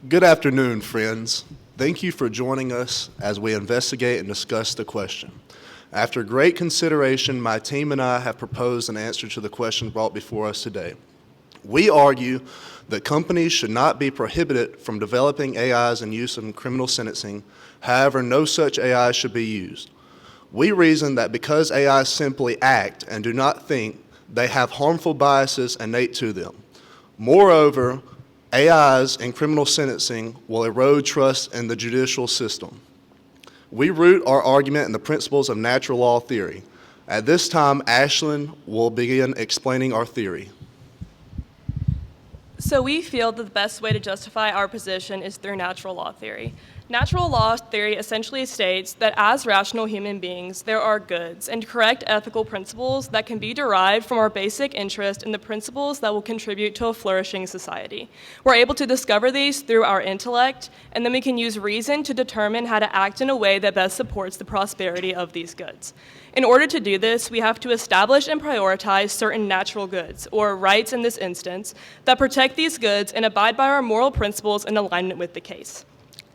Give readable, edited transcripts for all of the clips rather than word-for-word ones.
Good afternoon, friends. Thank you for joining us as we investigate and discuss the question. After great consideration, my team and I have proposed an answer to the question brought before us today. We argue that companies should not be prohibited from developing AIs and use in criminal sentencing. However, no such AI should be used. We reason that because AIs simply act and do not think, they have harmful biases innate to them. Moreover, AIs in criminal sentencing will erode trust in the judicial system. We root our argument in the principles of natural law theory. At this time, Ashlyn will begin explaining our theory. So we feel that the best way to justify our position is through natural law theory. Natural law theory essentially states that as rational human beings, there are goods and correct ethical principles that can be derived from our basic interest in the principles that will contribute to a flourishing society. We're able to discover these through our intellect, and then we can use reason to determine how to act in a way that best supports the prosperity of these goods. In order to do this, we have to establish and prioritize certain natural goods, or rights in this instance, that protect these goods and abide by our moral principles in alignment with the case.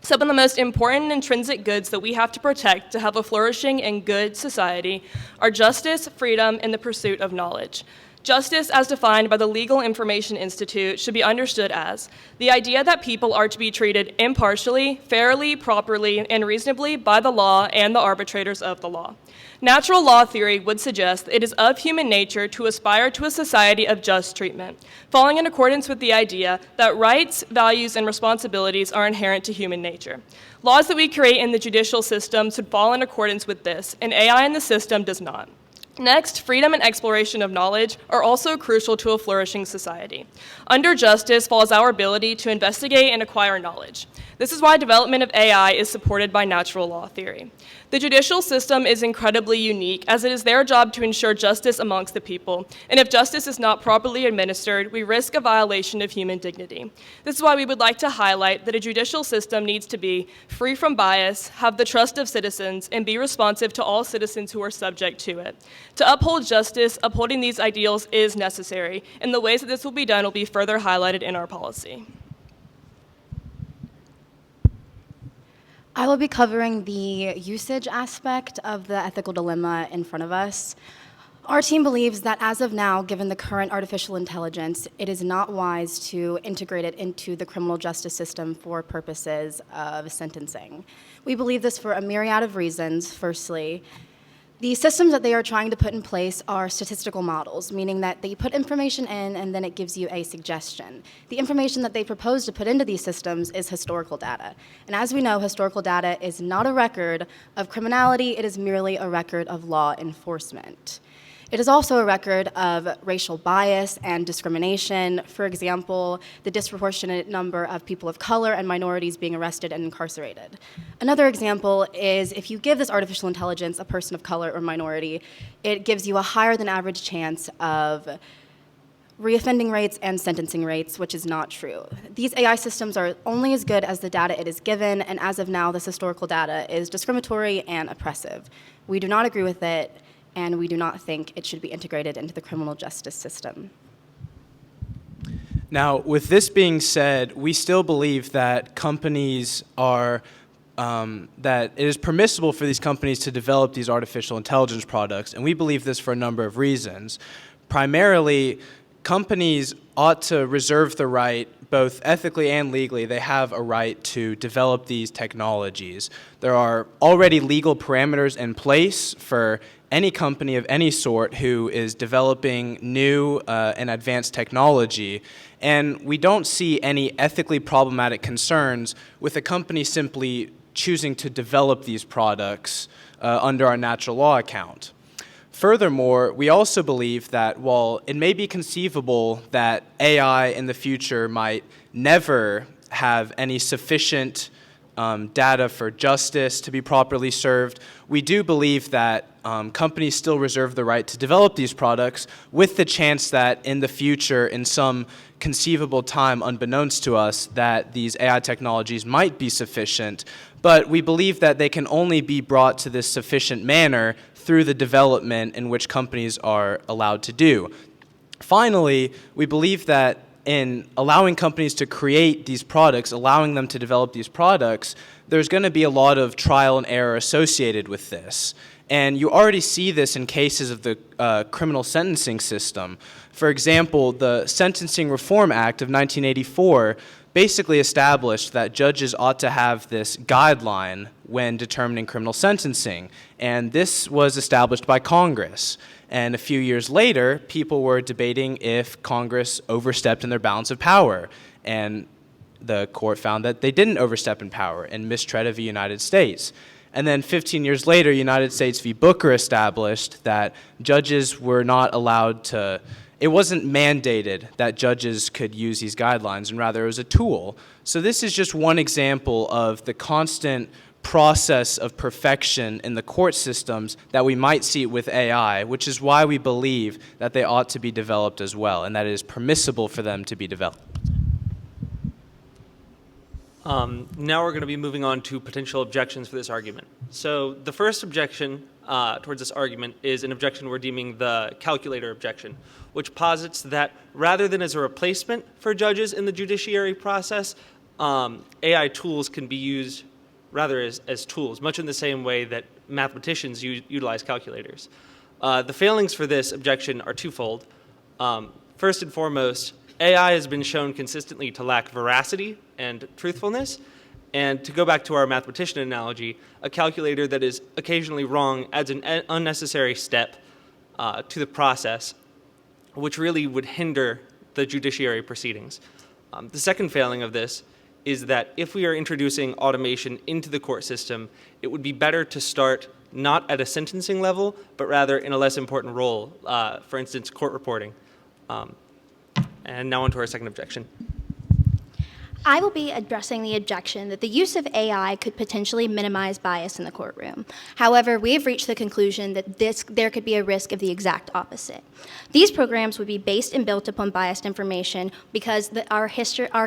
Some of the most important intrinsic goods that we have to protect to have a flourishing and good society are justice, freedom, and the pursuit of knowledge. Justice, as defined by the Legal Information Institute, should be understood as the idea that people are to be treated impartially, fairly, properly, and reasonably by the law and the arbitrators of the law. Natural law theory would suggest that it is of human nature to aspire to a society of just treatment, falling in accordance with the idea that rights, values, and responsibilities are inherent to human nature. Laws that we create in the judicial system should fall in accordance with this, and AI in the system does not. Next, freedom and exploration of knowledge are also crucial to a flourishing society. Under justice falls our ability to investigate and acquire knowledge. This is why development of AI is supported by natural law theory. The judicial system is incredibly unique, as it is their job to ensure justice amongst the people, and if justice is not properly administered, we risk a violation of human dignity. This is why we would like to highlight that a judicial system needs to be free from bias, have the trust of citizens, and be responsive to all citizens who are subject to it. To uphold justice, upholding these ideals is necessary, and the ways that this will be done will be further highlighted in our policy. I will be covering the usage aspect of the ethical dilemma in front of us. Our team believes that as of now, given the current artificial intelligence, it is not wise to integrate it into the criminal justice system for purposes of sentencing. We believe this for a myriad of reasons. Firstly, the systems that they are trying to put in place are statistical models, meaning that they put information in and then it gives you a suggestion. The information that they propose to put into these systems is historical data. And as we know, historical data is not a record of criminality, it is merely a record of law enforcement. It is also a record of racial bias and discrimination. For example, the disproportionate number of people of color and minorities being arrested and incarcerated. Another example is if you give this artificial intelligence a person of color or minority, it gives you a higher than average chance of reoffending rates and sentencing rates, which is not true. These AI systems are only as good as the data it is given, and as of now, this historical data is discriminatory and oppressive. We do not agree with it, and we do not think it should be integrated into the criminal justice system. Now, with this being said, we still believe that companies are, that it is permissible for these companies to develop these artificial intelligence products, and we believe this for a number of reasons. Primarily, companies ought to reserve the right, both ethically and legally, they have a right to develop these technologies. There are already legal parameters in place for any company of any sort who is developing new and advanced technology, and we don't see any ethically problematic concerns with a company simply choosing to develop these products under our natural law account. Furthermore, we also believe that while it may be conceivable that AI in the future might never have any sufficient data for justice to be properly served, we do believe that companies still reserve the right to develop these products with the chance that in the future, in some conceivable time unbeknownst to us, that these AI technologies might be sufficient. But we believe that they can only be brought to this sufficient manner through the development in which companies are allowed to do. Finally, we believe that in allowing companies to create these products, allowing them to develop these products, there's going to be a lot of trial and error associated with this. And you already see this in cases of the criminal sentencing system. For example, the Sentencing Reform Act of 1984 basically established that judges ought to have this guideline when determining criminal sentencing. And this was established by Congress. And a few years later, people were debating if Congress overstepped in their balance of power. And the court found that they didn't overstep in power and mistread of the United States. And then 15 years later, United States v. Booker established that judges were not allowed to, it wasn't mandated that judges could use these guidelines, and rather it was a tool. So this is just one example of the constant process of perfection in the court systems that we might see with AI, which is why we believe that they ought to be developed as well, and that it is permissible for them to be developed. Now we're going to be moving on to potential objections for this argument. So the first objection towards this argument is an objection we're deeming the calculator objection, which posits that rather than as a replacement for judges in the judiciary process, AI tools can be used rather as tools, much in the same way that mathematicians utilize calculators. The failings for this objection are twofold. First and foremost, AI has been shown consistently to lack veracity and truthfulness. And to go back to our mathematician analogy, a calculator that is occasionally wrong adds an unnecessary step to the process, which really would hinder the judiciary proceedings. The second failing of this is that if we are introducing automation into the court system, it would be better to start not at a sentencing level, but rather in a less important role, for instance, court reporting. And now on to our second objection. I will be addressing the objection that the use of AI could potentially minimize bias in the courtroom. However, we have reached the conclusion that there could be a risk of the exact opposite. These programs would be based and built upon biased information because our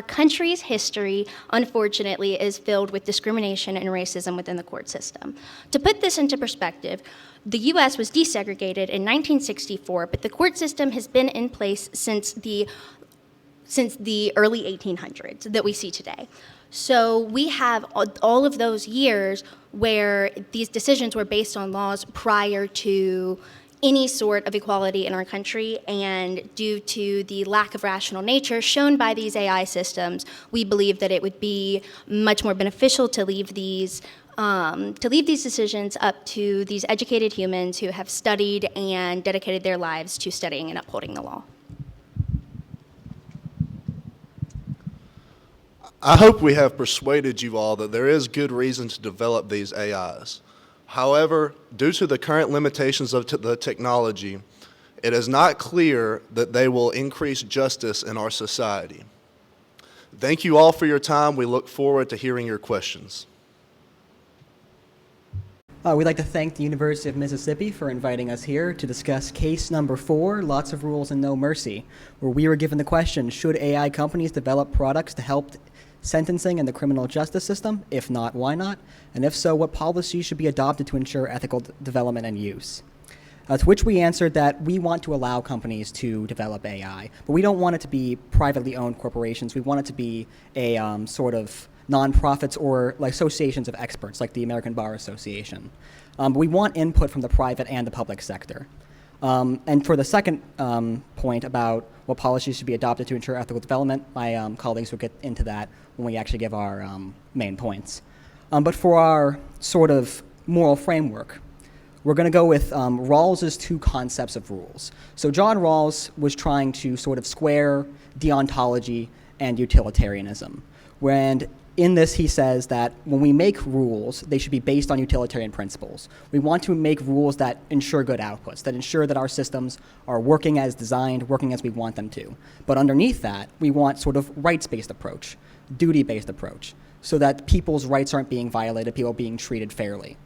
country's history, unfortunately, is filled with discrimination and racism within the court system. To put this into perspective, the U.S. was desegregated in 1964, but the court system has been in place since the early 1800s that we see today. So we have all of those years where these decisions were based on laws prior to any sort of equality in our country, and due to the lack of rational nature shown by these AI systems, we believe that it would be much more beneficial to leave these decisions up to these educated humans who have studied and dedicated their lives to studying and upholding the law. I hope we have persuaded you all that there is good reason to develop these AIs. However, due to the current limitations of the technology, it is not clear that they will increase justice in our society. Thank you all for your time. We look forward to hearing your questions. We'd like to thank the University of Mississippi for inviting us here to discuss case number 4, Lots of Rules and No Mercy, where we were given the question, should AI companies develop products to help sentencing in the criminal justice system? If not, why not? And if so, what policies should be adopted to ensure ethical development and use? To which we answered that we want to allow companies to develop AI, but we don't want it to be privately owned corporations. We want it to be a sort of nonprofits or like associations of experts, like the American Bar Association. But we want input from the private and the public sector. And for the second point about what policies should be adopted to ensure ethical development, my colleagues will get into that when we actually give our main points. But for our sort of moral framework, we're going to go with Rawls's 2 concepts of rules. So John Rawls was trying to sort of square deontology and utilitarianism. And in this, he says that when we make rules, they should be based on utilitarian principles. We want to make rules that ensure good outputs, that ensure that our systems are working as designed, working as we want them to. But underneath that, we want sort of rights-based approach, duty-based approach, so that people's rights aren't being violated, people are being treated fairly.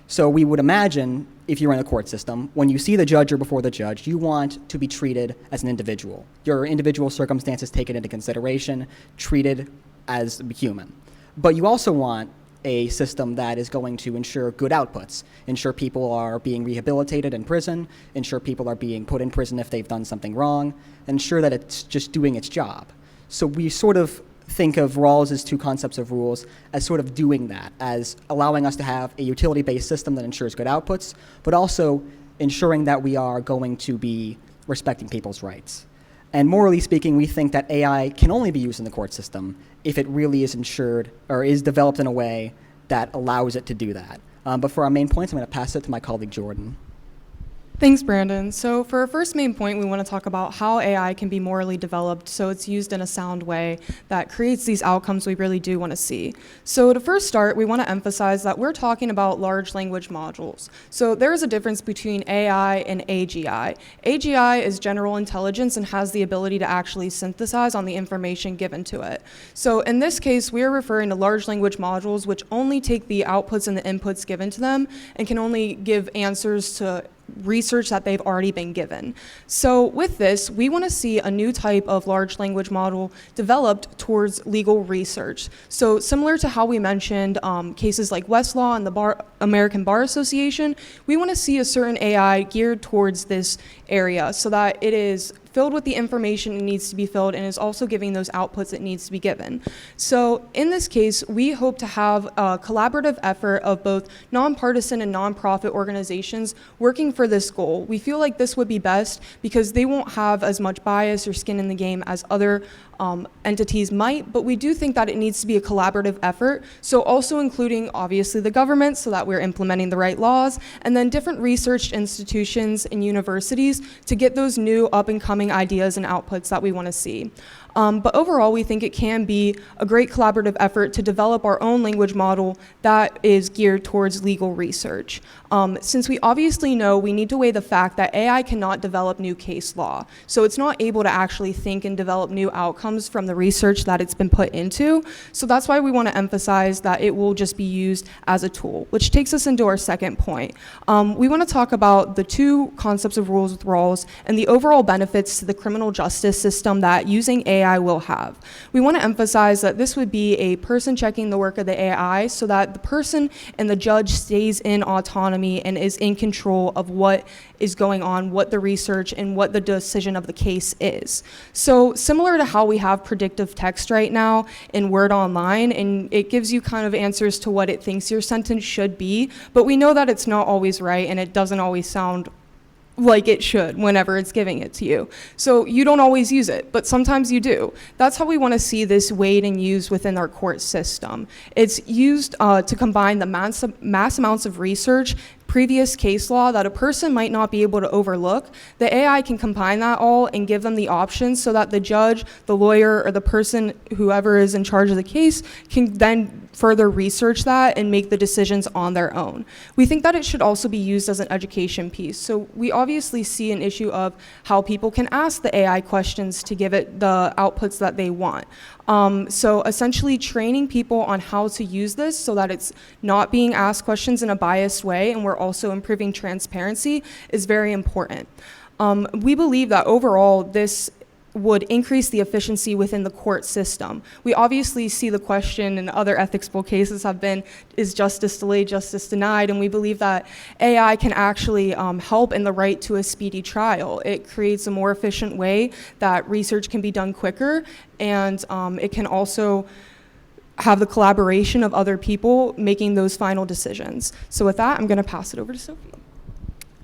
So we would imagine, if you're in the court system, when you see the judge or before the judge, you want to be treated as an individual. Your individual circumstances taken into consideration, treated as human. But you also want a system that is going to ensure good outputs, ensure people are being rehabilitated in prison, ensure people are being put in prison if they've done something wrong, ensure that it's just doing its job. So we sort of think of Rawls's two concepts of rules as sort of doing that, as allowing us to have a utility-based system that ensures good outputs, but also ensuring that we are going to be respecting people's rights. And morally speaking, we think that AI can only be used in the court system if it really is ensured or is developed in a way that allows it to do that. But for our main points, I'm going to pass it to my colleague Jordan. Thanks, Brandon. So for our first main point, we want to talk about how AI can be morally developed so it's used in a sound way that creates these outcomes we really do want to see. So to first start, we want to emphasize that we're talking about large language modules. So there is a difference between AI and AGI. AGI is general intelligence and has the ability to actually synthesize on the information given to it. So in this case, we are referring to large language modules which only take the outputs and the inputs given to them and can only give answers to research that they've already been given. So with this, we want to see a new type of large language model developed towards legal research. So similar to how we mentioned cases like Westlaw and the American Bar Association, we want to see a certain AI geared towards this area so that it is filled with the information it needs to be filled and is also giving those outputs it needs to be given. So in this case, we hope to have a collaborative effort of both nonpartisan and nonprofit organizations working for this goal. We feel like this would be best because they won't have as much bias or skin in the game as other entities might, but we do think that it needs to be a collaborative effort. So also including obviously the government so that we're implementing the right laws, and then different research institutions and universities to get those new up and coming ideas and outputs that we want to see. But overall, we think it can be a great collaborative effort to develop our own language model that is geared towards legal research. Since we obviously know we need to weigh the fact that AI cannot develop new case law, so it's not able to actually think and develop new outcomes from the research that it's been put into. So that's why we want to emphasize that it will just be used as a tool, which takes us into our second point. We want to talk about the two concepts of rules with Rawls and the overall benefits to the criminal justice system that using AI will have. We want to emphasize that this would be a person checking the work of the AI so that the person and the judge stays in autonomy and is in control of what is going on, what the research and what the decision of the case is. So similar to how we have predictive text right now in Word Online, and it gives you kind of answers to what it thinks your sentence should be, but we know that it's not always right and it doesn't always sound like it should whenever it's giving it to you. So you don't always use it, but sometimes you do. That's how we want to see this weighed and used within our court system. It's used to combine the mass amounts of research, previous case law that a person might not be able to overlook. The AI can combine that all and give them the options so that the judge, the lawyer, or the person, whoever is in charge of the case, can then further research that and make the decisions on their own. We think that it should also be used as an education piece. So we obviously see an issue of how people can ask the AI questions to give it the outputs that they want. So essentially training people on how to use this so that it's not being asked questions in a biased way and we're also improving transparency is very important. We believe that overall this would increase the efficiency within the court system. We obviously see the question in other ethics bowl cases have been, is justice delayed, justice denied? And we believe that AI can actually help in the right to a speedy trial. It creates a more efficient way that research can be done quicker, and it can also have the collaboration of other people making those final decisions. So with that, I'm gonna pass it over to Sophie.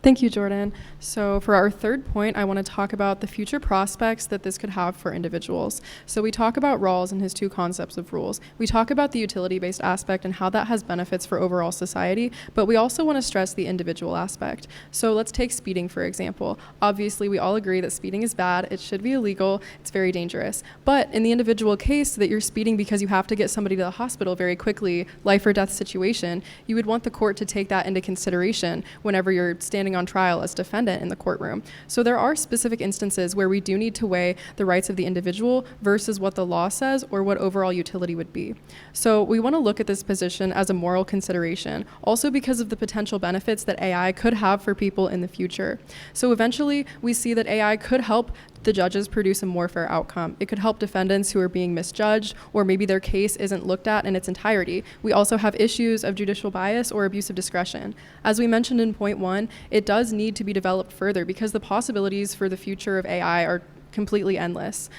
Thank you, Jordan. So for our third point, I want to talk about the future prospects that this could have for individuals. So we talk about Rawls and his two concepts of rules. We talk about the utility-based aspect and how that has benefits for overall society, but we also want to stress the individual aspect. So let's take speeding, for example. Obviously, we all agree that speeding is bad. It should be illegal. It's very dangerous. But in the individual case that you're speeding because you have to get somebody to the hospital very quickly, life or death situation, you would want the court to take that into consideration whenever you're standing on trial as defendant in the courtroom. So there are specific instances where we do need to weigh the rights of the individual versus what the law says or what overall utility would be. So we want to look at this position as a moral consideration, also because of the potential benefits that AI could have for people in the future. So eventually we see that AI could help the judges produce a more fair outcome. It could help defendants who are being misjudged or maybe their case isn't looked at in its entirety. We also have issues of judicial bias or abuse of discretion. As we mentioned in point 1, it does need to be developed further because the possibilities for the future of AI are completely endless.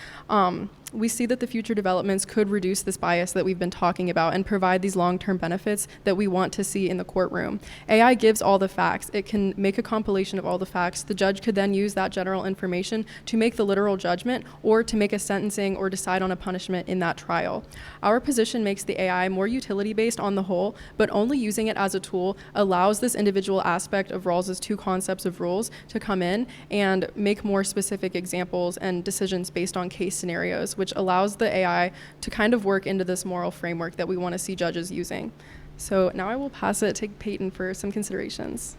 we see that the future developments could reduce this bias that we've been talking about and provide these long-term benefits that we want to see in the courtroom. AI gives all the facts. It can make a compilation of all the facts. The judge could then use that general information to make the literal judgment or to make a sentencing or decide on a punishment in that trial. Our position makes the AI more utility-based on the whole, but only using it as a tool allows this individual aspect of Rawls's two concepts of rules to come in and make more specific examples and decisions based on case scenarios, which allows the AI to kind of work into this moral framework that we want to see judges using. So now I will pass it to Peyton for some considerations.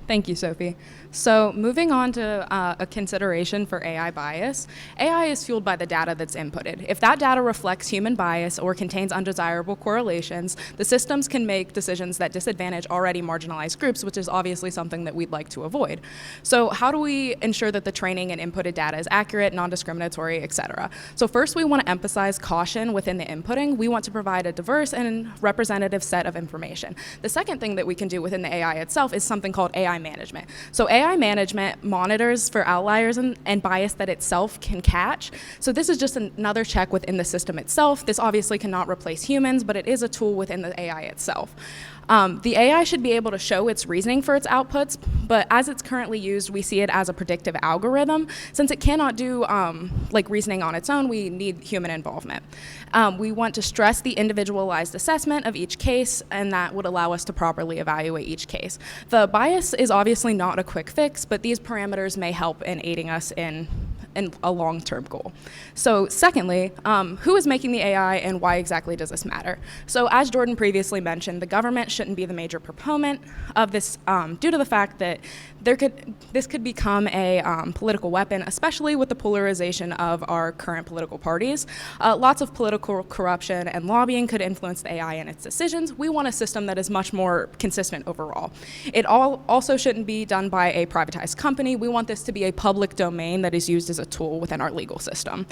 Thank you, Sophie. So moving on to a consideration for AI bias, AI is fueled by the data that's inputted. If that data reflects human bias or contains undesirable correlations, the systems can make decisions that disadvantage already marginalized groups, which is obviously something that we'd like to avoid. So how do we ensure that the training and inputted data is accurate, non-discriminatory, et cetera? So first, we want to emphasize caution within the inputting. We want to provide a diverse and representative set of information. The second thing that we can do within the AI itself is something called AI management. So AI management monitors for outliers and bias that itself can catch. So this is just another check within the system itself. This obviously cannot replace humans, but it is a tool within the AI itself. The AI should be able to show its reasoning for its outputs, but as it's currently used, we see it as a predictive algorithm. Since it cannot do like reasoning on its own, we need human involvement. We want to stress the individualized assessment of each case, and that would allow us to properly evaluate each case. The bias is obviously not a quick fix, but these parameters may help in aiding us in a long-term goal. So secondly, who is making the AI and why exactly does this matter? So as Jordan previously mentioned, the government shouldn't be the major proponent of this due to the fact that this could become a political weapon, especially with the polarization of our current political parties. Lots of political corruption and lobbying could influence the AI and its decisions. We want a system that is much more consistent overall. It also shouldn't be done by a privatized company. We want this to be a public domain that is used as a tool within our legal system.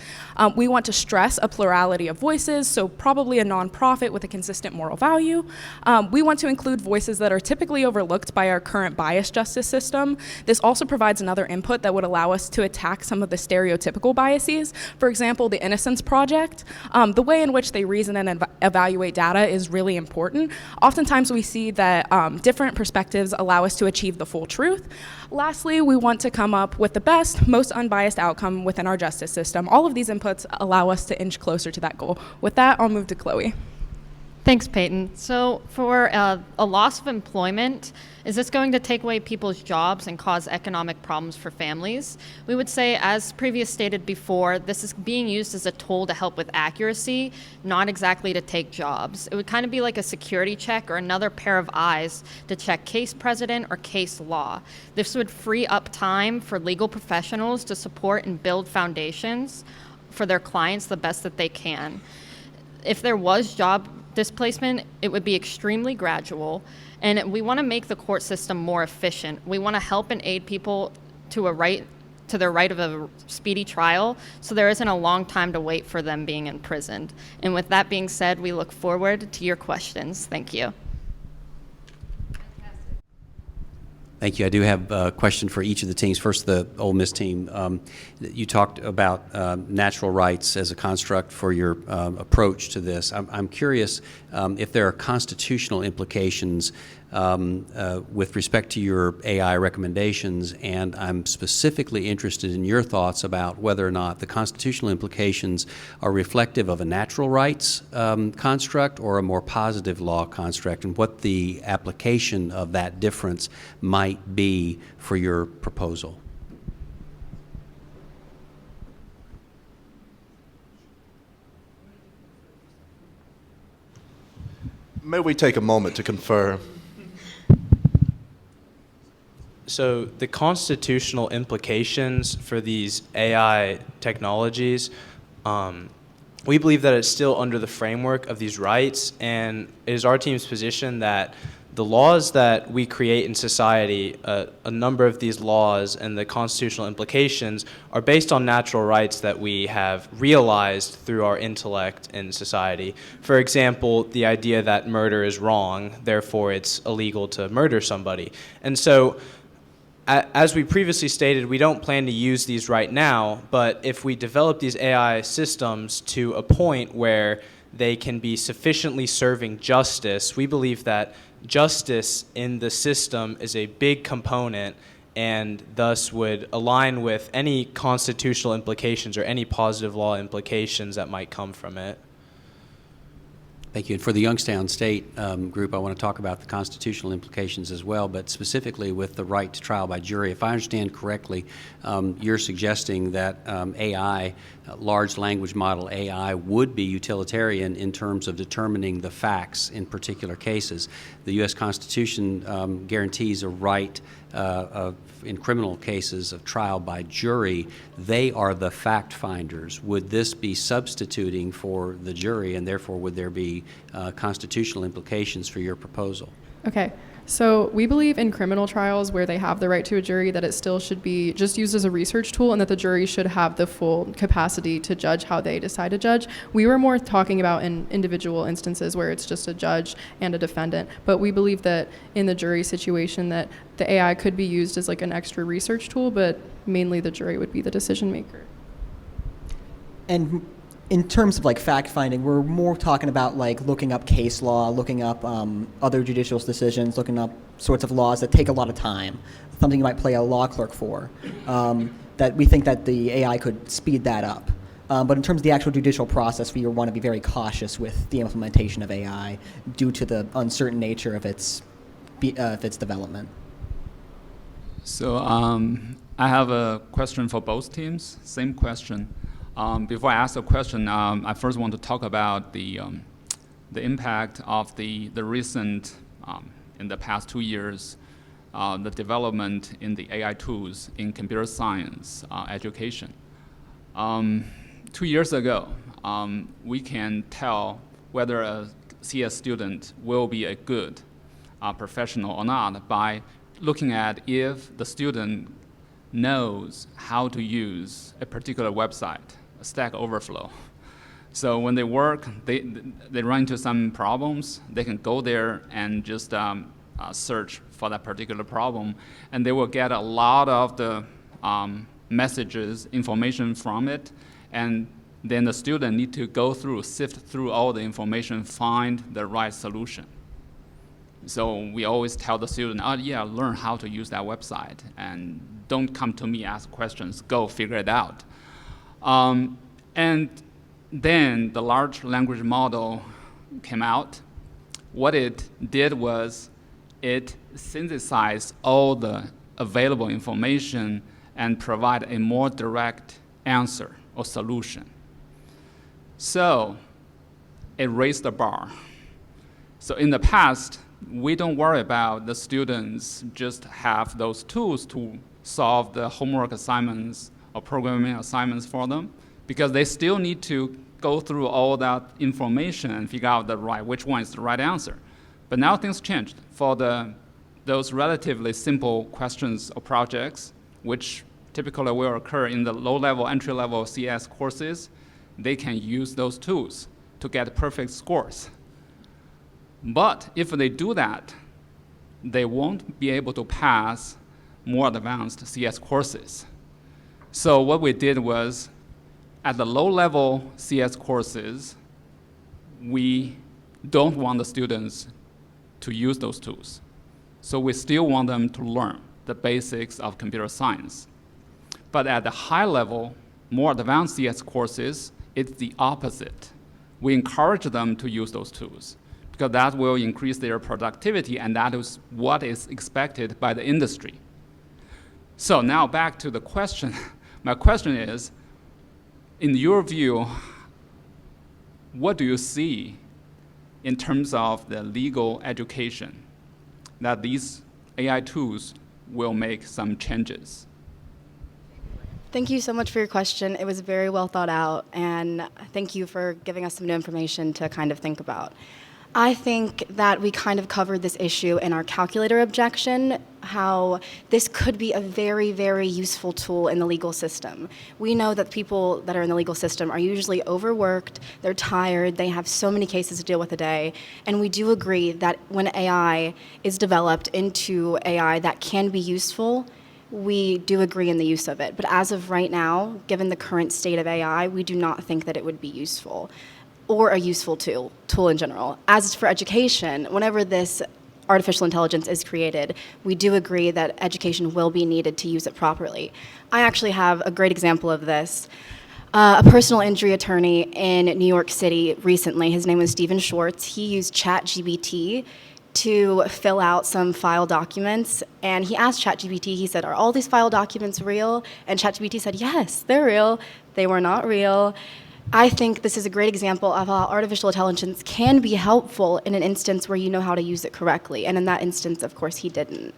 We want to stress a plurality of voices, so probably a nonprofit with a consistent moral value. We want to include voices that are typically overlooked by our current biased justice system. This also provides another input that would allow us to attack some of the stereotypical biases. For example, the Innocence Project. The way in which they reason and evaluate data is really important. Oftentimes we see that different perspectives allow us to achieve the full truth. Lastly, we want to come up with the best, most unbiased outcome within our justice system. All of these inputs allow us to inch closer to that goal. With that, I'll move to Chloe. Thanks, Peyton. So for a loss of employment, is this going to take away people's jobs and cause economic problems for families? We would say, as previous stated before, this is being used as a tool to help with accuracy, not exactly to take jobs. It would kind of be like a security check or another pair of eyes to check case precedent or case law. This would free up time for legal professionals to support and build foundations for their clients the best that they can. If there was job displacement, it would be extremely gradual, and we want to make the court system more efficient. We want to help and aid people to their right of a speedy trial, so there isn't a long time to wait for them being imprisoned. And with that being said, we look forward to your questions. Thank you. Thank you. I do have a question for each of the teams. First, the Ole Miss team. You talked about natural rights as a construct for your approach to this. I'm curious if there are constitutional implications with respect to your AI recommendations, and I'm specifically interested in your thoughts about whether or not the constitutional implications are reflective of a natural rights construct or a more positive law construct, and what the application of that difference might be for your proposal. May we take a moment to confer? So the constitutional implications for these AI technologies, we believe that it's still under the framework of these rights, and it is our team's position that the laws that we create in society, a number of these laws and the constitutional implications are based on natural rights that we have realized through our intellect in society. For example, the idea that murder is wrong, therefore it's illegal to murder somebody. And so as we previously stated, we don't plan to use these right now, but if we develop these AI systems to a point where they can be sufficiently serving justice, we believe that justice in the system is a big component and thus would align with any constitutional implications or any positive law implications that might come from it. Thank you. And for the Youngstown State group, I want to talk about the constitutional implications as well, but specifically with the right to trial by jury. If I understand correctly, you're suggesting that AI, large language model AI, would be utilitarian in terms of determining the facts in particular cases. The U.S. Constitution guarantees a right in criminal cases of trial by jury. They are the fact finders. Would this be substituting for the jury, and therefore would there be constitutional implications for your proposal? Okay, so we believe in criminal trials where they have the right to a jury that it still should be just used as a research tool, and that the jury should have the full capacity to judge how they decide to judge. We were more talking about in individual instances where it's just a judge and a defendant, but we believe that in the jury situation that the AI could be used as like an extra research tool, but mainly the jury would be the decision maker. And in terms of like fact finding, we're more talking about like looking up case law, looking up other judicial decisions, looking up sorts of laws that take a lot of time, something you might play a law clerk for, that we think that the AI could speed that up. But in terms of the actual judicial process, we want to be very cautious with the implementation of AI due to the uncertain nature of its development. So I have a question for both teams, same question. Before I ask the question, I first want to talk about the impact of the recent, in the past 2 years, the development in the AI tools in computer science education. 2 years ago, we can tell whether a CS student will be a good professional or not by looking at if the student knows how to use a particular website, Stack Overflow. So when they work, they run into some problems, they can go there and just search for that particular problem, and they will get a lot of the messages, information from it, and then the student need to go through, sift through all the information, find the right solution. So we always tell the student, oh yeah, learn how to use that website, and don't come to me, ask questions, go figure it out. And then the large language model came out. What it did was it synthesized all the available information and provide a more direct answer or solution. So it raised the bar. So in the past, we don't worry about the students just have those tools to solve the homework assignments or programming assignments for them, because they still need to go through all that information and figure out which one is the right answer. But now things changed. For those relatively simple questions or projects, which typically will occur in the low-level, entry-level CS courses, they can use those tools to get perfect scores. But if they do that, they won't be able to pass more advanced CS courses. So what we did was, at the low-level CS courses, we don't want the students to use those tools. So we still want them to learn the basics of computer science. But at the high level, more advanced CS courses, it's the opposite. We encourage them to use those tools, because that will increase their productivity, and that is what is expected by the industry. So now back to the question. My question is, in your view, what do you see in terms of the legal education that these AI tools will make some changes? Thank you so much for your question. It was very well thought out, and thank you for giving us some new information to kind of think about. I think that we kind of covered this issue in our calculator objection, how this could be a very, very useful tool in the legal system. We know that people that are in the legal system are usually overworked, they're tired, they have so many cases to deal with a day, and we do agree that when AI is developed into AI that can be useful, we do agree in the use of it. But as of right now, given the current state of AI, we do not think that it would be useful or a useful tool in general. As for education, whenever this artificial intelligence is created, we do agree that education will be needed to use it properly. I actually have a great example of this. A personal injury attorney in New York City recently, his name was Stephen Schwartz, he used ChatGPT to fill out some file documents, and he asked ChatGPT, he said, "Are all these file documents real?" And ChatGPT said, "Yes, they're real. They were not real." I think this is a great example of how artificial intelligence can be helpful in an instance where you know how to use it correctly. And in that instance, of course, he didn't.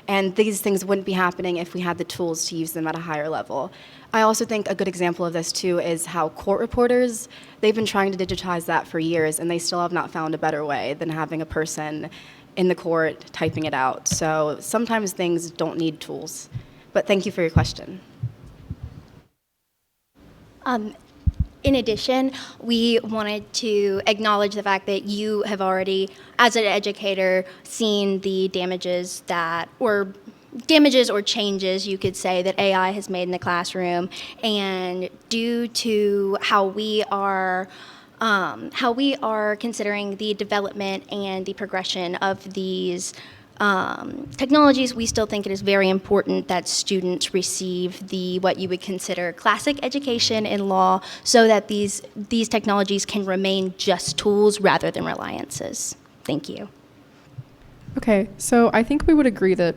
And these things wouldn't be happening if we had the tools to use them at a higher level. I also think a good example of this, too, is how court reporters, they've been trying to digitize that for years, and they still have not found a better way than having a person in the court typing it out. So sometimes things don't need tools. But thank you for your question. In addition, we wanted to acknowledge the fact that you have already, as an educator, seen the damages or changes, you could say, that AI has made in the classroom. And due to how we are considering the development and the progression of these technologies, we still think it is very important that students receive what you would consider classic education in law, so that these technologies can remain just tools rather than reliances. Thank you. Okay, so I think we would agree that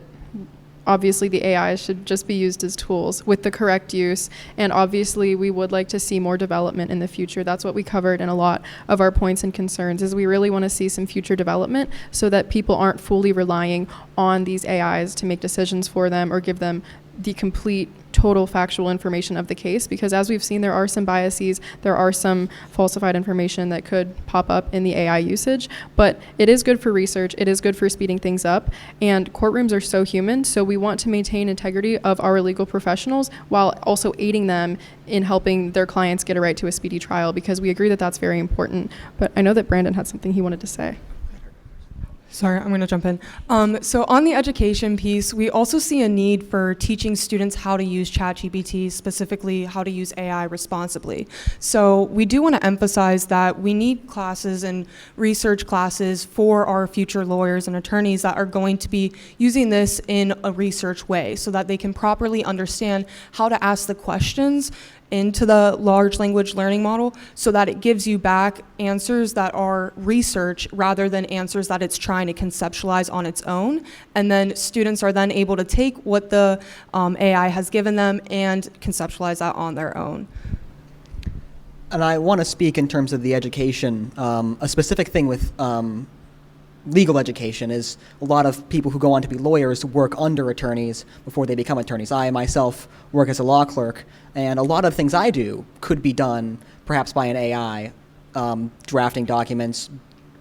obviously the AI should just be used as tools with the correct use, and obviously we would like to see more development in the future. That's what we covered in a lot of our points and concerns, is we really want to see some future development so that people aren't fully relying on these AIs to make decisions for them or give them the complete, total factual information of the case, because as we've seen, there are some biases, there are some falsified information that could pop up in the AI usage, but it is good for research, it is good for speeding things up, and courtrooms are so human, so we want to maintain integrity of our legal professionals while also aiding them in helping their clients get a right to a speedy trial, because we agree that that's very important. But I know that Brandon had something he wanted to say. Sorry, I'm going to jump in. So on the education piece, we also see a need for teaching students how to use ChatGPT, specifically how to use AI responsibly. So we do want to emphasize that we need classes and research classes for our future lawyers and attorneys that are going to be using this in a research way, so that they can properly understand how to ask the questions into the large language learning model, so that it gives you back answers that are research rather than answers that it's trying to conceptualize on its own. And then students are then able to take what the AI has given them and conceptualize that on their own. And I want to speak in terms of the education. A specific thing with legal education is a lot of people who go on to be lawyers work under attorneys before they become attorneys. I myself work as a law clerk, and a lot of things I do could be done perhaps by an AI, drafting documents,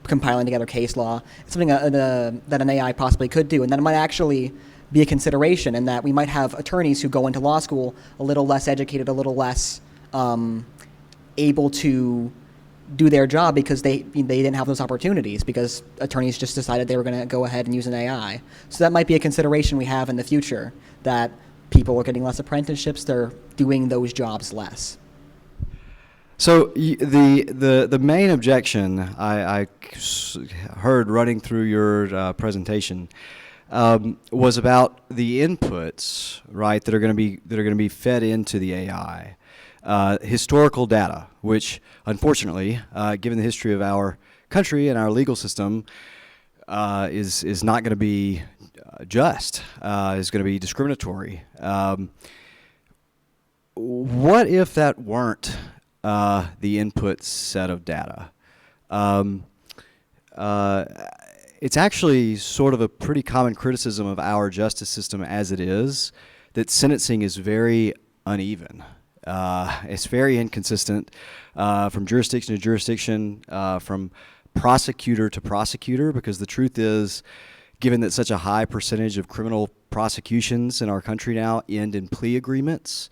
compiling together case law. It's something that an AI possibly could do, and that might actually be a consideration, in that we might have attorneys who go into law school a little less educated, a little less able to do their job because they didn't have those opportunities, because attorneys just decided they were going to go ahead and use an AI. So that might be a consideration we have in the future, that people are getting less apprenticeships, they're doing those jobs less. So the main objection I heard running through your presentation was about the inputs, right, that are going to be fed into the AI. Historical data, which unfortunately, given the history of our country and our legal system, is not going to be just, is going to be discriminatory. What if that weren't the input set of data? It's actually sort of a pretty common criticism of our justice system as it is, that sentencing is very uneven. It's very inconsistent from jurisdiction to jurisdiction, from prosecutor to prosecutor, because the truth is, given that such a high percentage of criminal prosecutions in our country now end in plea agreements,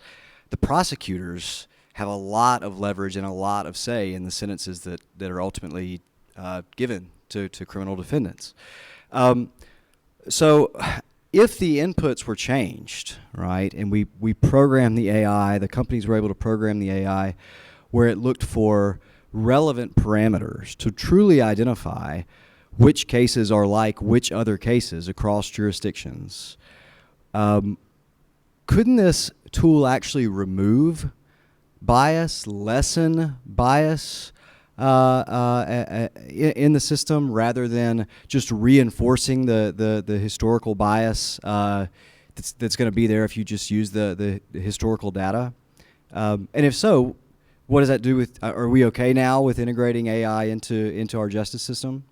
the prosecutors have a lot of leverage and a lot of say in the sentences that are ultimately given to criminal defendants. So if the inputs were changed, right, and we programmed the AI, the companies were able to program the AI where it looked for relevant parameters to truly identify which cases are like which other cases across jurisdictions, couldn't this tool actually remove bias, lessen bias in the system rather than just reinforcing the historical bias that's going to be there if you just use the historical data? And if so, what does that do with, are we okay now with integrating AI into our justice system?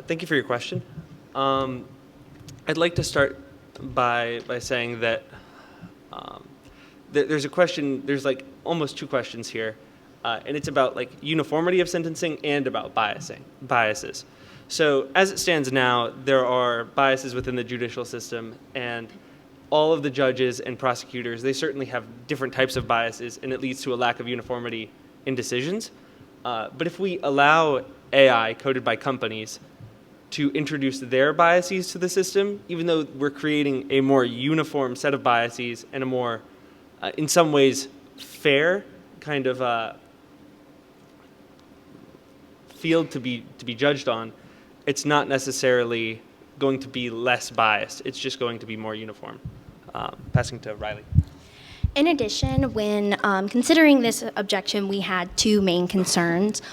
Thank you for your question. I'd like to start by saying that there's a question, there's like almost two questions here, and it's about like uniformity of sentencing and about biases. So as it stands now, there are biases within the judicial system, and all of the judges and prosecutors, they certainly have different types of biases, and it leads to a lack of uniformity in decisions. But if we allow AI coded by companies to introduce their biases to the system, even though we're creating a more uniform set of biases and a more, in some ways, fair kind of field to be judged on, it's not necessarily going to be less biased. It's just going to be more uniform. Passing to Riley. In addition, when considering this objection, we had two main concerns.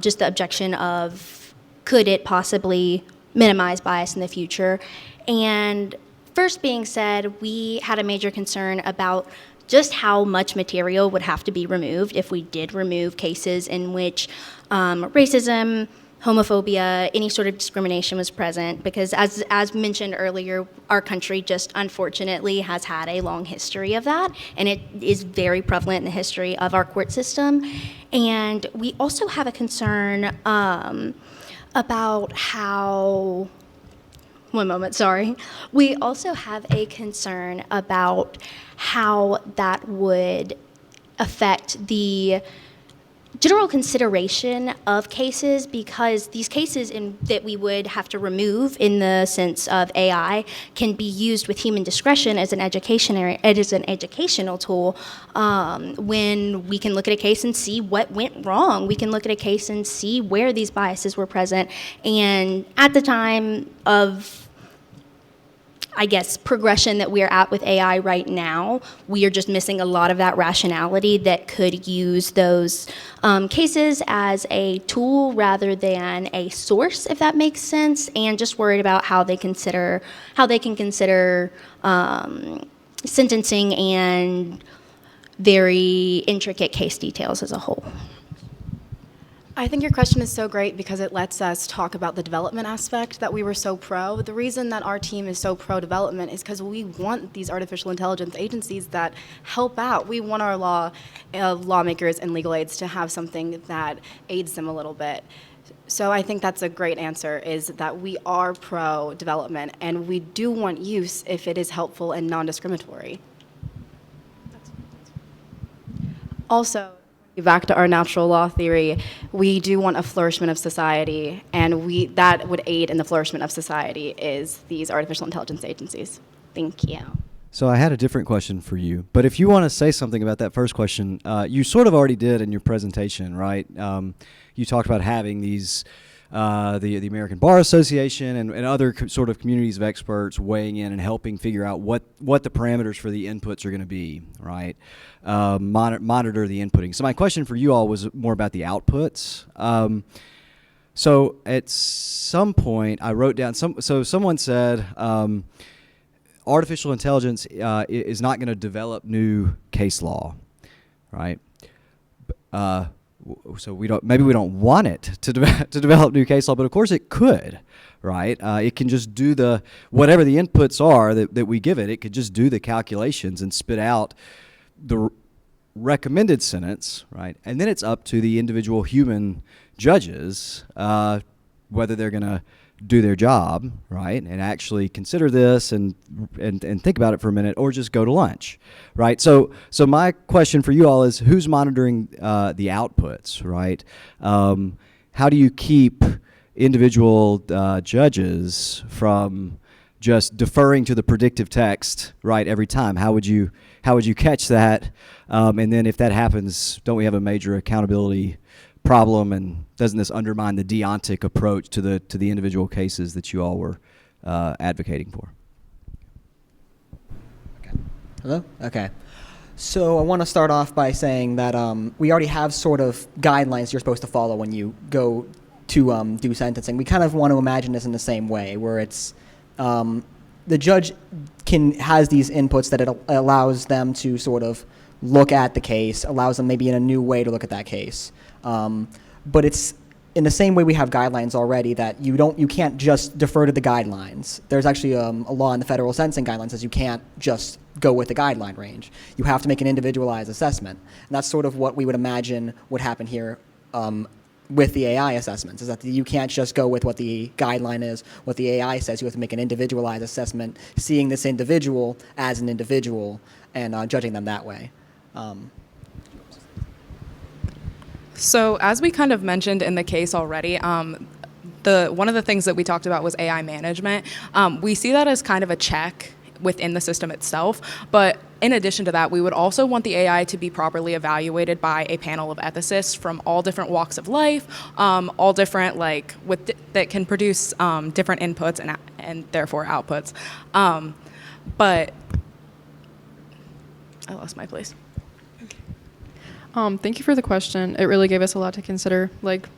Just the objection of could it possibly minimize bias in the future? And first being said, we had a major concern about just how much material would have to be removed if we did remove cases in which racism, homophobia, any sort of discrimination was present, because as mentioned earlier, our country just unfortunately has had a long history of that, and it is very prevalent in the history of our court system. And we also have a concern about how, one moment, sorry. We also have a concern about how that would affect the general consideration of cases, because these cases that we would have to remove in the sense of AI can be used with human discretion as an educational tool. When we can look at a case and see what went wrong, we can look at a case and see where these biases were present. And at the time of, I guess, progression that we're at with AI right now, we are just missing a lot of that rationality that could use those cases as a tool rather than a source, if that makes sense, and just worried about how they can consider sentencing and very intricate case details as a whole. I think your question is so great because it lets us talk about the development aspect that we were so pro. The reason that our team is so pro-development is because we want these artificial intelligence agencies that help out. We want our lawmakers and legal aids to have something that aids them a little bit. So I think that's a great answer, is that we are pro-development, and we do want use if it is helpful and non-discriminatory. Also, back to our natural law theory, we do want a flourishment of society, and that would aid in the flourishment of society is these artificial intelligence agencies. Thank you. So I had a different question for you, but if you want to say something about that first question, you sort of already did in your presentation, right? You talked about having these, the American Bar Association and other sort of communities of experts weighing in and helping figure out what the parameters for the inputs are going to be, right? Monitor the inputting. So my question for you all was more about the outputs. So at some point I wrote down, so someone said artificial intelligence is not going to develop new case law, right? So maybe we don't want it to develop new case law, but of course it could, right? It can just do whatever the inputs are that we give it. It could just do the calculations and spit out the recommended sentence, right? And then it's up to the individual human judges whether they're going to do their job, right, and actually consider this and think about it for a minute, or just go to lunch, right? So my question for you all is, who's monitoring the outputs, right? How do you keep individual judges from just deferring to the predictive text, right, every time? How would you catch that? And then if that happens, don't we have a major accountability problem? And doesn't this undermine the deontic approach to the individual cases that you all were advocating for? Hello? Okay. So I want to start off by saying that we already have sort of guidelines you're supposed to follow when you go to do sentencing. We kind of want to imagine this in the same way, where it's the judge has these inputs that it allows them to sort of look at the case, allows them maybe in a new way to look at that case. But it's in the same way we have guidelines already that you can't just defer to the guidelines. There's actually a law in the federal sentencing guidelines that says you can't just go with the guideline range. You have to make an individualized assessment. And that's sort of what we would imagine would happen here with the AI assessments, is that you can't just go with what the guideline is, what the AI says. You have to make an individualized assessment, seeing this individual as an individual and judging them that way. So as we kind of mentioned in the case already, one of the things that we talked about was AI management. We see that as kind of a check within the system itself, but in addition to that, we would also want the AI to be properly evaluated by a panel of ethicists from all different walks of life, all different that can produce different inputs and therefore outputs. But I lost my place. Thank you for the question. It really gave us a lot to consider.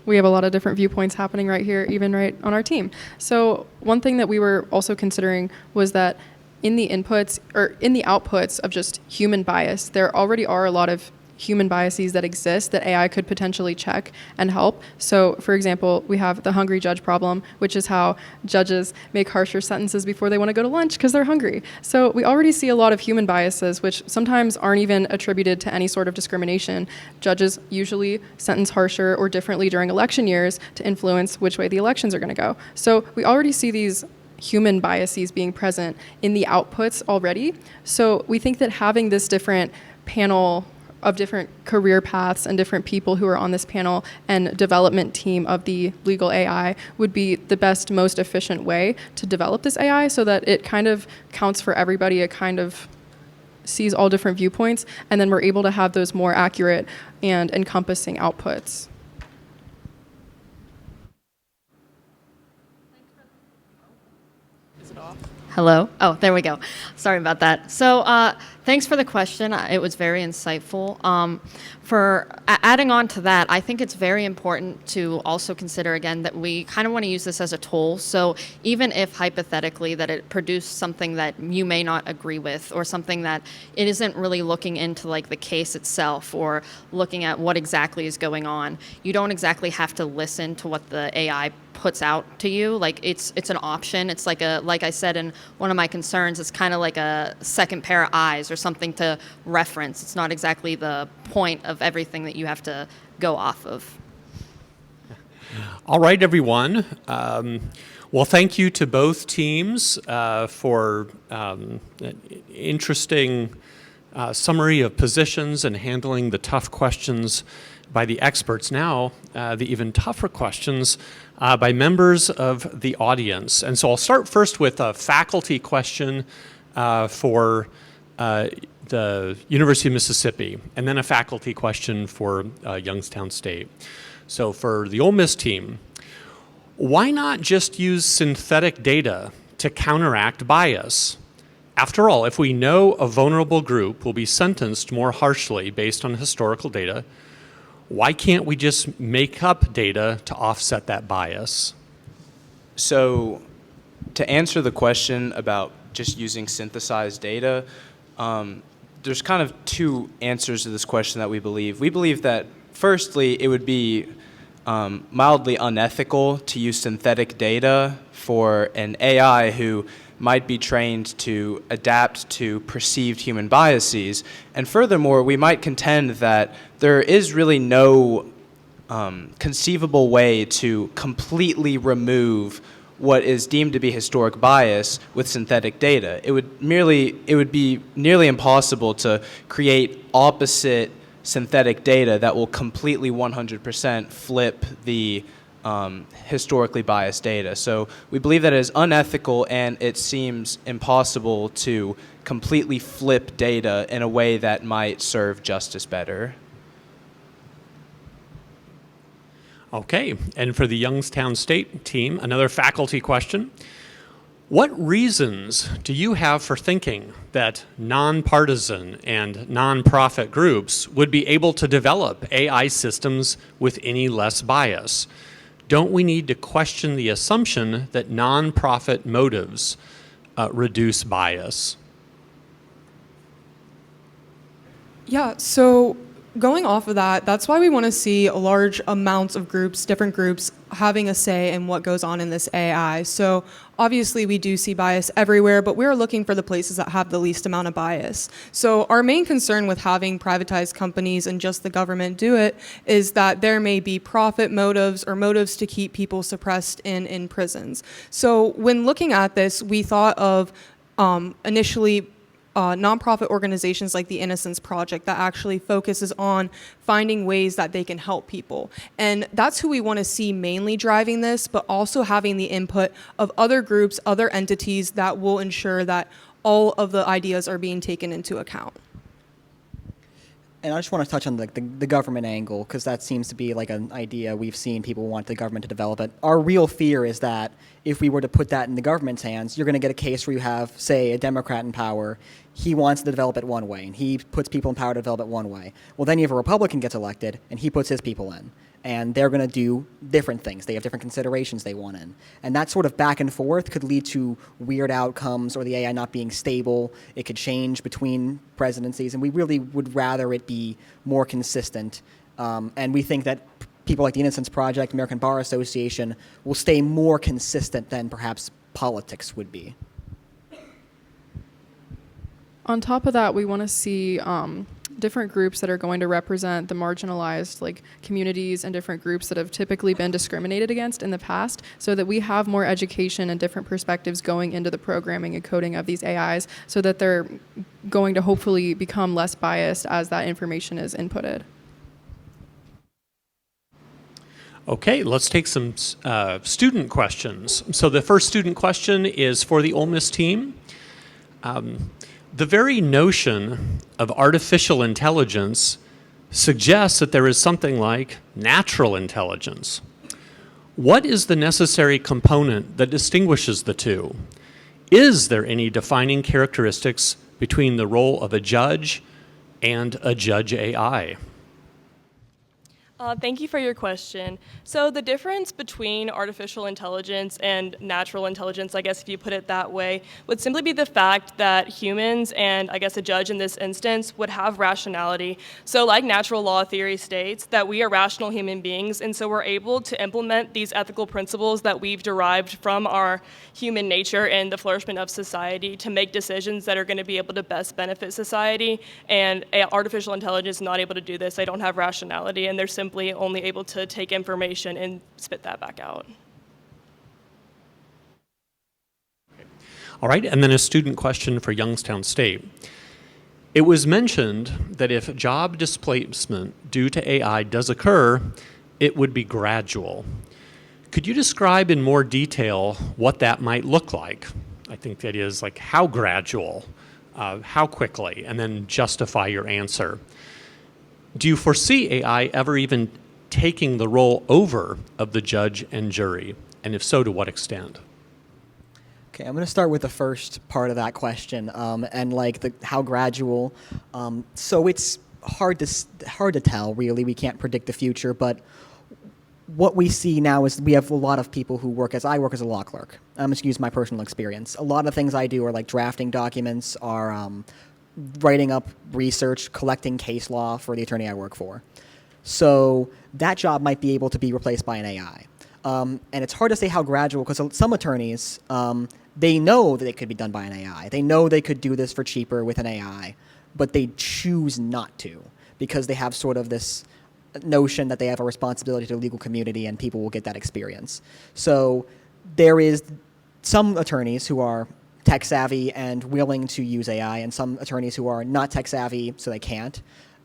We have a lot of different viewpoints happening right here, even right on our team. So one thing that we were also considering was that in the inputs or in the outputs of just human bias, there already are a lot of human biases that exist that AI could potentially check and help. So, for example, we have the hungry judge problem, which is how judges make harsher sentences before they want to go to lunch because they're hungry. So we already see a lot of human biases, which sometimes aren't even attributed to any sort of discrimination. Judges usually sentence harsher or differently during election years to influence which way the elections are going to go. So we already see these human biases being present in the outputs already. So we think that having this different panel of different career paths and different people who are on this panel and development team of the legal AI would be the best, most efficient way to develop this AI so that it kind of counts for everybody. It kind of sees all different viewpoints, and then we're able to have those more accurate and encompassing outputs. Hello? Oh, there we go. Sorry about that. So thanks for the question. It was very insightful. For adding on to that, I think it's very important to also consider, again, that we kind of want to use this as a tool. So even if hypothetically that it produced something that you may not agree with or something that it isn't really looking into the case itself or looking at what exactly is going on, you don't exactly have to listen to what the AI puts out to you. It's an option. It's like I said in one of my concerns, it's kind of like a second pair of eyes or something to reference. It's not exactly the point of everything that you have to go off of. All right, everyone. Well, thank you to both teams for an interesting summary of positions and handling the tough questions by the experts. Now, the even tougher questions by members of the audience. And so I'll start first with a faculty question for the University of Mississippi, and then a faculty question for Youngstown State. So for the Ole Miss team, why not just use synthetic data to counteract bias? After all, if we know a vulnerable group will be sentenced more harshly based on historical data, why can't we just make up data to offset that bias? So to answer the question about just using synthesized data, there's kind of two answers to this question that we believe. We believe that, firstly, it would be mildly unethical to use synthetic data for an AI who might be trained to adapt to perceived human biases. And furthermore, we might contend that there is really no conceivable way to completely remove what is deemed to be historic bias with synthetic data. It would be nearly impossible to create opposite synthetic data that will completely 100% flip the historically biased data. So we believe that it is unethical and it seems impossible to completely flip data in a way that might serve justice better. Okay, and for the Youngstown State team, another faculty question. What reasons do you have for thinking that nonpartisan and nonprofit groups would be able to develop AI systems with any less bias? Don't we need to question the assumption that nonprofit motives reduce bias? Yeah, so going off of that, that's why we want to see a large amounts of groups, different groups, having a say in what goes on in this AI. So obviously we do see bias everywhere, but we're looking for the places that have the least amount of bias. So our main concern with having privatized companies and just the government do it is that there may be profit motives or motives to keep people suppressed in prisons. So when looking at this, we thought of initially nonprofit organizations like the Innocence Project that actually focuses on finding ways that they can help people. And that's who we want to see mainly driving this, but also having the input of other groups, other entities that will ensure that all of the ideas are being taken into account. And I just want to touch on the government angle, because that seems to be like an idea we've seen people want the government to develop it. Our real fear is that if we were to put that in the government's hands, you're going to get a case where you have, say, a Democrat in power. He wants to develop it one way, and he puts people in power to develop it one way. Well, then you have a Republican gets elected, and he puts his people in. And they're going to do different things. They have different considerations they want in. And that sort of back and forth could lead to weird outcomes or the AI not being stable. It could change between presidencies. And we really would rather it be more consistent. And we think that people like the Innocence Project, American Bar Association, will stay more consistent than perhaps politics would be. On top of that, we want to see different groups that are going to represent the marginalized communities and different groups that have typically been discriminated against in the past, so that we have more education and different perspectives going into the programming and coding of these AIs, so that they're going to hopefully become less biased as that information is inputted. Okay, let's take some student questions. So the first student question is for the Ole Miss team. The very notion of artificial intelligence suggests that there is something like natural intelligence. What is the necessary component that distinguishes the two? Is there any defining characteristics between the role of a judge and a judge AI? Thank you for your question. So the difference between artificial intelligence and natural intelligence, I guess if you put it that way, would simply be the fact that humans, and I guess a judge in this instance, would have rationality. So like natural law theory states, that we are rational human beings, and so we're able to implement these ethical principles that we've derived from our human nature and the flourishment of society to make decisions that are going to be able to best benefit society. And artificial intelligence is not able to do this. They don't have rationality, and they're simply only able to take information and spit that back out. All right, and then a student question for Youngstown State. It was mentioned that if job displacement due to AI does occur, it would be gradual. Could you describe in more detail what that might look like? I think that is like how gradual, how quickly, and then justify your answer. Do you foresee AI ever even taking the role over of the judge and jury? And if so, to what extent? Okay, I'm going to start with the first part of that question, and how gradual. So it's hard to tell, really. We can't predict the future, but what we see now is we have a lot of people who I work as a law clerk. I'm just use my personal experience. A lot of things I do are like drafting documents, are writing up research, collecting case law for the attorney I work for. So that job might be able to be replaced by an AI. And it's hard to say how gradual, because some attorneys, they know that it could be done by an AI. They know they could do this for cheaper with an AI, but they choose not to, because they have sort of this notion that they have a responsibility to the legal community and people will get that experience. So there is some attorneys who are tech savvy and willing to use AI, and some attorneys who are not tech savvy, so they can't.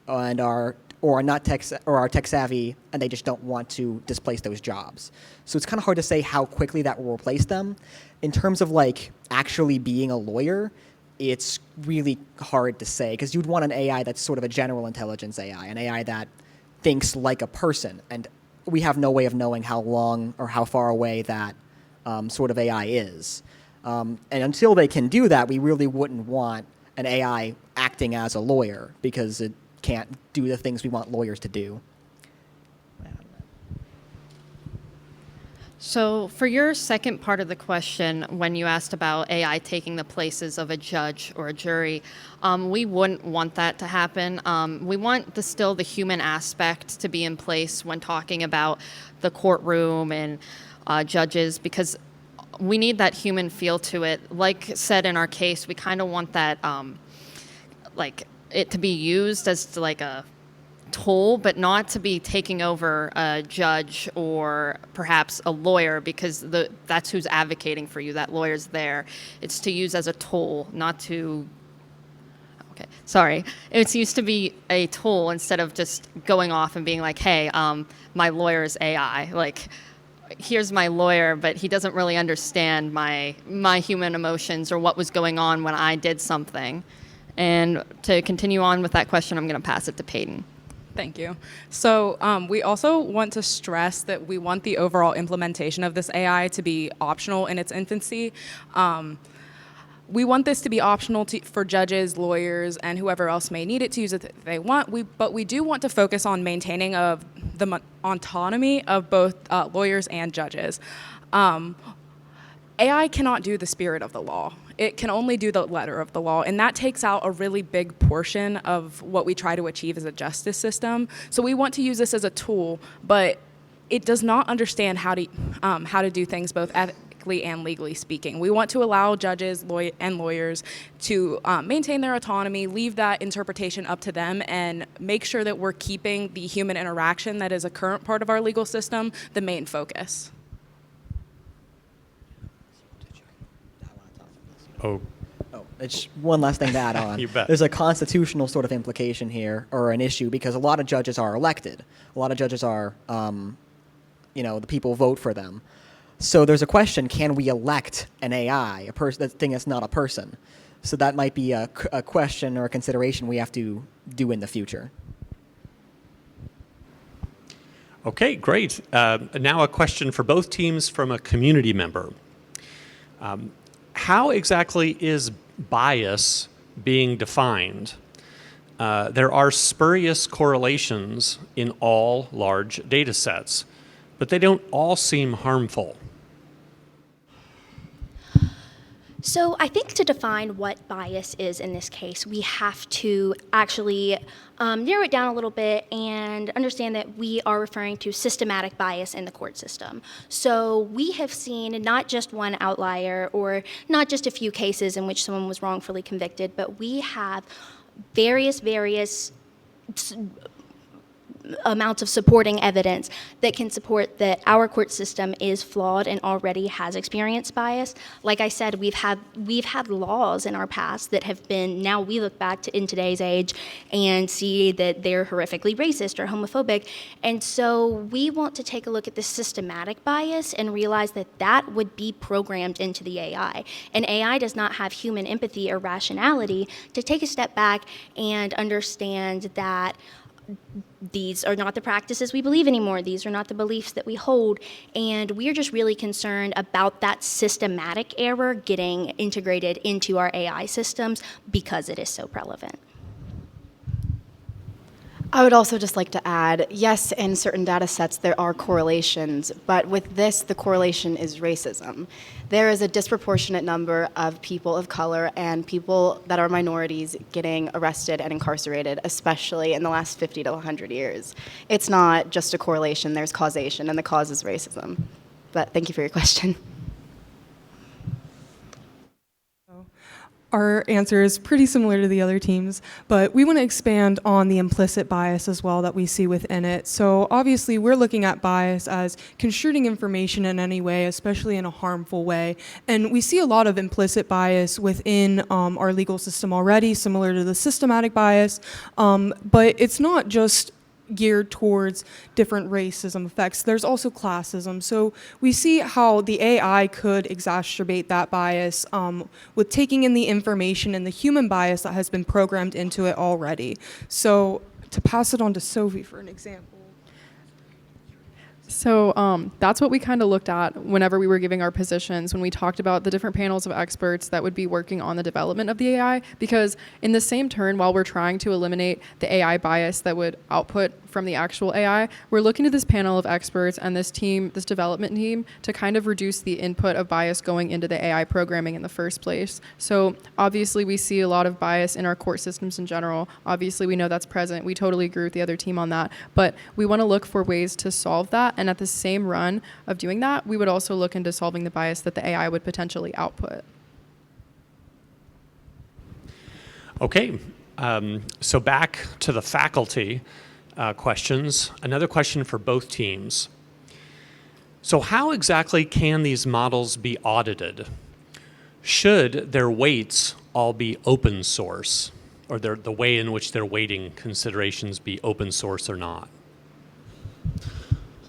and are not tech or are tech savvy, and they just don't want to displace those jobs. So it's kind of hard to say how quickly that will replace them. In terms of like actually being a lawyer, it's really hard to say because you'd want an AI that's sort of a general intelligence AI, an AI that thinks like a person, and we have no way of knowing how long or how far away that sort of AI is. And until they can do that, we really wouldn't want an AI acting as a lawyer because it can't do the things we want lawyers to do. So for your second part of the question, when you asked about AI taking the places of a judge or a jury, we wouldn't want that to happen. We want still the human aspect to be in place when talking about the courtroom and judges, because we need that human feel to it. Like said in our case, we kind of want that, like it to be used as like a tool, but not to be taking over a judge or perhaps a lawyer, because that's who's advocating for you. That lawyer's there. It's to use as a tool, not to. Okay, sorry. It's used to be a tool instead of just going off and being like, hey, my lawyer's AI. Like, here's my lawyer, but he doesn't really understand my human emotions or what was going on when I did something. And to continue on with that question, I'm going to pass it to Peyton. Thank you. So we also want to stress that we want the overall implementation of this AI to be optional in its infancy. We want this to be optional for judges, lawyers, and whoever else may need it to use it if they want. But we do want to focus on maintaining the autonomy of both lawyers and judges. AI cannot do the spirit of the law. It can only do the letter of the law, and that takes out a really big portion of what we try to achieve as a justice system. So we want to use this as a tool, but it does not understand how to do things both ethically and legally speaking. We want to allow judges and lawyers to maintain their autonomy, leave that interpretation up to them, and make sure that we're keeping the human interaction that is a current part of our legal system the main focus. Oh, it's one last thing to add on. You bet. There's a constitutional sort of implication here, or an issue, because a lot of judges are elected. A lot of judges are, the people vote for them. So there's a question: can we elect an AI, a thing that's not a person? So that might be a question or a consideration we have to do in the future. okay, great. Now a question for both teams from a community member. How exactly is bias being defined? There are spurious correlations in all large data sets, but they don't all seem harmful. So I think to define what bias is in this case, we have to actually narrow it down a little bit and understand that we are referring to systematic bias in the court system. So we have seen not just one outlier or not just a few cases in which someone was wrongfully convicted, but we have various amounts of supporting evidence that can support that our court system is flawed and already has experienced bias. Like I said, we've had laws in our past that have been, now we look back in today's age and see that they're horrifically racist or homophobic. And so we want to take a look at the systematic bias and realize that that would be programmed into the AI. And AI does not have human empathy or rationality to take a step back and understand that these are not the practices we believe anymore. These are not the beliefs that we hold. And we're just really concerned about that systematic error getting integrated into our AI systems because it is so relevant. I would also just like to add, yes, in certain data sets there are correlations, but with this, the correlation is racism. There is a disproportionate number of people of color and people that are minorities getting arrested and incarcerated, especially in the last 50 to 100 years. It's not just a correlation, there's causation, and the cause is racism. But thank you for your question. our answer is pretty similar to the other teams, but we want to expand on the implicit bias as well that we see within it. So obviously we're looking at bias as construing information in any way, especially in a harmful way. And we see a lot of implicit bias within our legal system already, similar to the systematic bias, but it's not just geared towards different racism effects. There's also classism. So we see how the AI could exacerbate that bias with taking in the information and the human bias that has been programmed into it already. So to pass it on to Sophie for an example. So that's what we kind of looked at whenever we were giving our positions, when we talked about the different panels of experts that would be working on the development of the AI, because in the same turn, while we're trying to eliminate the AI bias that would output from the actual AI, we're looking to this panel of experts and this team, this development team, to kind of reduce the input of bias going into the AI programming in the first place. So obviously we see a lot of bias in our court systems in general. Obviously we know that's present. We totally agree with the other team on that, but we want to look for ways to solve that. And at the same run of doing that, we would also look into solving the bias that the AI would potentially output. Okay, so back to the faculty questions. Another question for both teams. So how exactly can these models be audited? Should their weights all be open source, or the way in which they're weighting considerations be open source or not?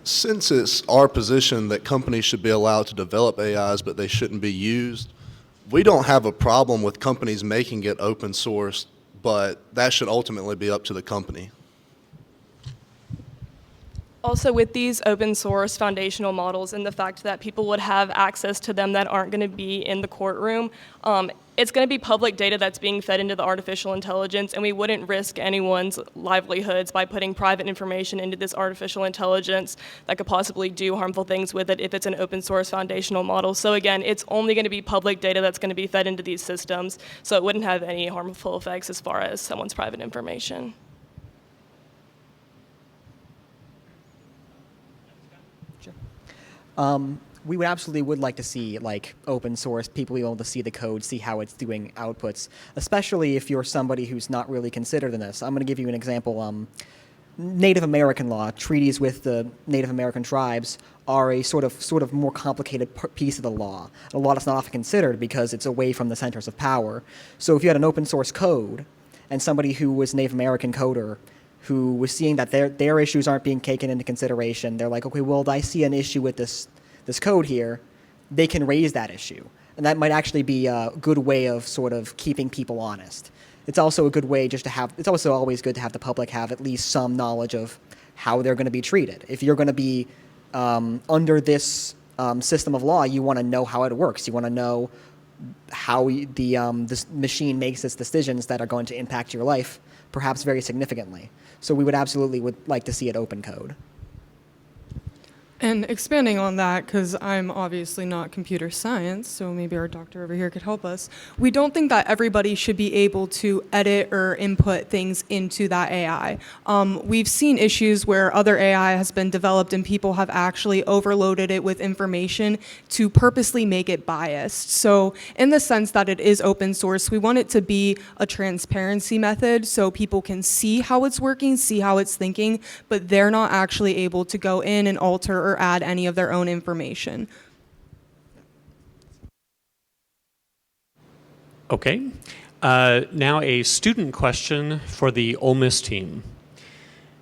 Since it's our position that companies should be allowed to develop AIs, but they shouldn't be used, we don't have a problem with companies making it open source, but that should ultimately be up to the company. Also, with these open source foundational models and the fact that people would have access to them that aren't going to be in the courtroom, it's going to be public data that's being fed into the artificial intelligence, and we wouldn't risk anyone's livelihoods by putting private information into this artificial intelligence that could possibly do harmful things with it if it's an open source foundational model. So again, it's only going to be public data that's going to be fed into these systems, so it wouldn't have any harmful effects as far as someone's private information. We would absolutely like to see like open source, people be able to see the code, see how it's doing outputs, especially if you're somebody who's not really considered in this. I'm going to give you an example. Native American law, treaties with the Native American tribes are a sort of more complicated piece of the law. A law that's not often considered because it's away from the centers of power. So if you had an open source code and somebody who was Native American coder who was seeing that their issues aren't being taken into consideration, they're like, okay, well, I see an issue with this code here, they can raise that issue. And that might actually be a good way of sort of keeping people honest. It's also a good way just to have, it's also always good to have the public have at least some knowledge of how they're going to be treated. If you're going to be under this system of law, you want to know how it works. You want to know how this machine makes its decisions that are going to impact your life, perhaps very significantly. So we would absolutely like to see it open code. And expanding on that, because I'm obviously not computer science, so maybe our doctor over here could help us, we don't think that everybody should be able to edit or input things into that AI. We've seen issues where other AI has been developed and people have actually overloaded it with information to purposely make it biased. So in the sense that it is open source, we want it to be a transparency method so people can see how it's working, see how it's thinking, but they're not actually able to go in and alter or add any of their own information. Okay. Now a student question for the Ole Miss team.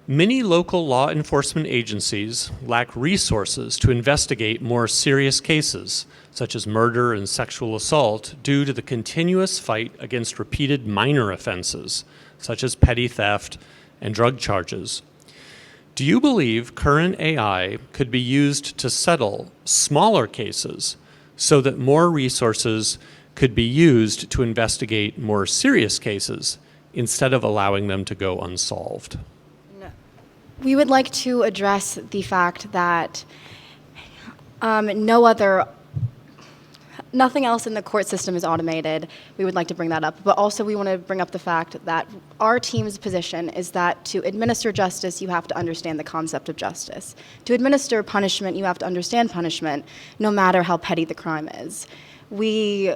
Many local law enforcement agencies lack resources to investigate more serious cases, such as murder and sexual assault, due to the continuous fight against repeated minor offenses, such as petty theft and drug charges. Do you believe current AI could be used to settle smaller cases so that more resources could be used to investigate more serious cases instead of allowing them to go unsolved? No. We would like to address the fact that nothing else in the court system is automated. We would like to bring that up. But also we want to bring up the fact that our team's position is that to administer justice, you have to understand the concept of justice. To administer punishment, you have to understand punishment, no matter how petty the crime is. We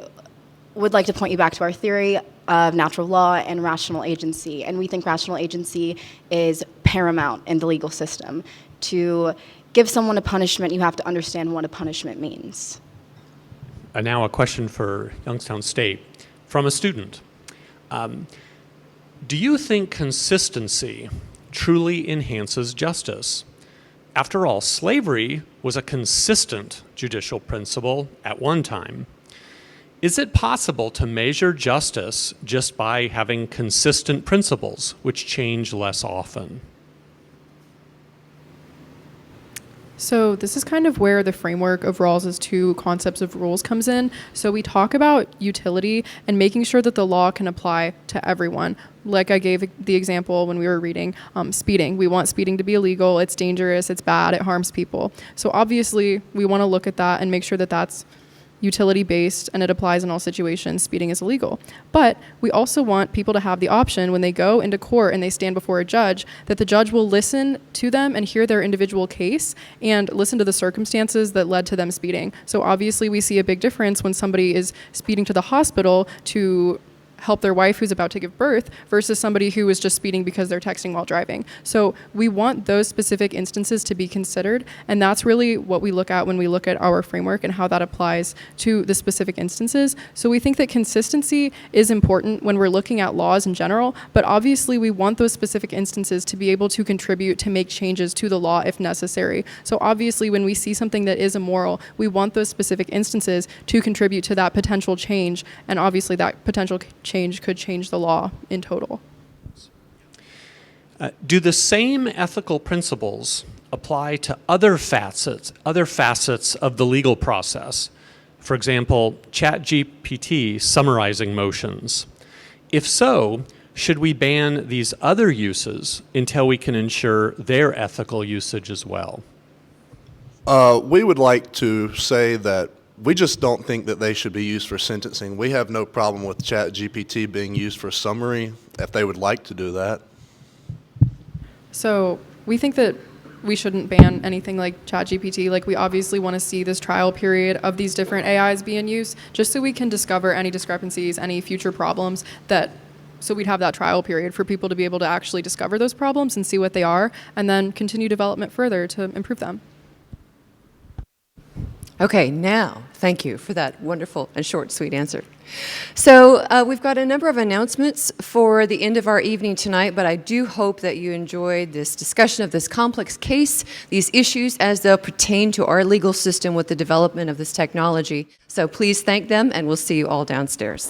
would like to point you back to our theory of natural law and rational agency. And we think rational agency is paramount in the legal system. To give someone a punishment, you have to understand what a punishment means. Now a question for Youngstown State from a student. Do you think consistency truly enhances justice? After all, slavery was a consistent judicial principle at one time. Is it possible to measure justice just by having consistent principles which change less often? So this is kind of where the framework of Rawls's two concepts of rules comes in. So we talk about utility and making sure that the law can apply to everyone. Like I gave the example when we were reading speeding. We want speeding to be illegal. It's dangerous. It's bad. It harms people. So obviously we want to look at that and make sure that that's utility based and it applies in all situations. Speeding is illegal. But we also want people to have the option when they go into court and they stand before a judge that the judge will listen to them and hear their individual case and listen to the circumstances that led to them speeding. So obviously we see a big difference when somebody is speeding to the hospital to help their wife who's about to give birth versus somebody who is just speeding because they're texting while driving. So we want those specific instances to be considered, and that's really what we look at when we look at our framework and how that applies to the specific instances. So we think that consistency is important when we're looking at laws in general, but obviously we want those specific instances to be able to contribute to make changes to the law if necessary. So obviously when we see something that is immoral, we want those specific instances to contribute to that potential change, and obviously that potential change could change the law in total. Do the same ethical principles apply to other facets of the legal process? For example, ChatGPT summarizing motions. If so, should we ban these other uses until we can ensure their ethical usage as well? We would like to say that we just don't think that they should be used for sentencing. We have no problem with ChatGPT being used for summary if they would like to do that. So we think that we shouldn't ban anything like ChatGPT. Like, we obviously want to see this trial period of these different AIs be in use just so we can discover any discrepancies, any future problems so we'd have that trial period for people to be able to actually discover those problems and see what they are and then continue development further to improve them. Okay, now, thank you for that wonderful and short, sweet answer. So we've got a number of announcements for the end of our evening tonight, but I do hope that you enjoyed this discussion of this complex case, these issues as they'll pertain to our legal system with the development of this technology. So please thank them, and we'll see you all downstairs.